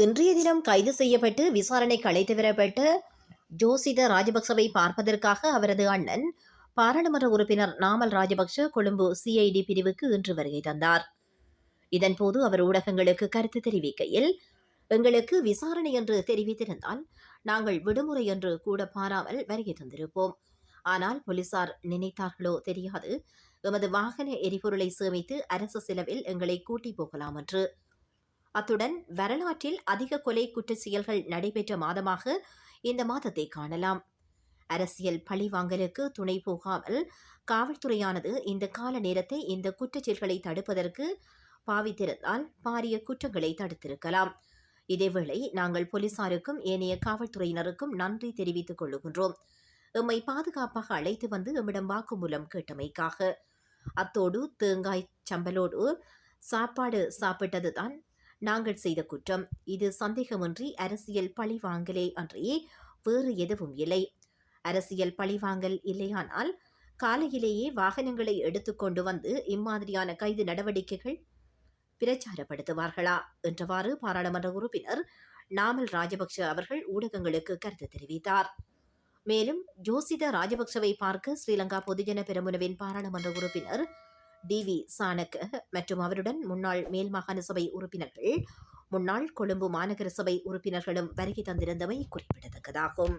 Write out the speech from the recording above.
இன்றைய தினம் கைது செய்யப்பட்டு விசாரணைக்கு அழைத்து வரப்பட்ட ஜோசித ராஜபக்சவை பார்ப்பதற்காக அவரது அண்ணன் பாராளுமன்ற உறுப்பினர் நாமல் ராஜபக்ஷ கொழும்பு சிஐடி பிரிவுக்கு இன்று வருகை தந்தார். இதன்போது அவர் ஊடகங்களுக்கு கருத்து தெரிவிக்கையில், எங்களுக்கு விசாரணை என்று தெரிவித்திருந்தால் நாங்கள் விடுமுறை என்று கூட பாராமல் வருகை தந்திருப்போம். ஆனால் போலீசார் நினைத்தார்களோ தெரியாது, எமது வாகன எரிபொருளை சேமித்து அரசு செலவில் எங்களை கூட்டி போகலாம் என்று. அத்துடன் வரலாற்றில் அதிக கொலை குற்ற செயல்கள் நடைபெற்ற மாதமாக இந்த மாதத்தை காணலாம். அரசியல் பழிவாங்கலுக்கு துணை போகாமல் காவல்துறையானது இந்த கால நேரத்தை இந்த குற்றச்செயல்களை தடுப்பதற்கு பாவித்திருந்தால் பாரிய குற்றங்களை தடுத்திருக்கலாம். இதேவேளை நாங்கள் போலீசாருக்கும் ஏனைய காவல்துறையினருக்கும் நன்றி தெரிவித்துக் கொள்ளுகின்றோம். எம்மை பாதுகாப்பாக அழைத்து வந்து எம்மிடம் வாக்குமூலம் கேட்டமைக்காக. அத்தோடு தேங்காய் சம்பலோடு சாப்பாடு சாப்பிட்டதுதான் நாங்கள் செய்த குற்றம். இது சந்தேகமின்றி அரசியல் பழிவாங்கலே அன்றி வேறு எதுவும் இல்லை. அரசியல் பழிவாங்கல் இல்லையானால் காலையிலேயே வாகனங்களை எடுத்துக்கொண்டு வந்து இம்மாதிரியான கைது நடவடிக்கைகள் பிரச்சாரப்படுத்துவார்களா என்றவாறு பாராளுமன்ற உறுப்பினர் நாமல் ராஜபக்ஷ அவர்கள் ஊடகங்களுக்கு கருத்து தெரிவித்தார். மேலும் ஜோசித ராஜபக்சவை பார்க்க ஸ்ரீலங்கா பொதுஜன பெரமுனவின் பாராளுமன்ற உறுப்பினர் டிவி சானக்க மற்றும் அவருடன் முன்னாள் மேல் மாகாண சபை உறுப்பினர்கள், முன்னாள் கொழும்பு மாநகர சபை உறுப்பினர்களும் வருகை தந்திருந்தமை குறிப்பிடத்தக்கதாகும்.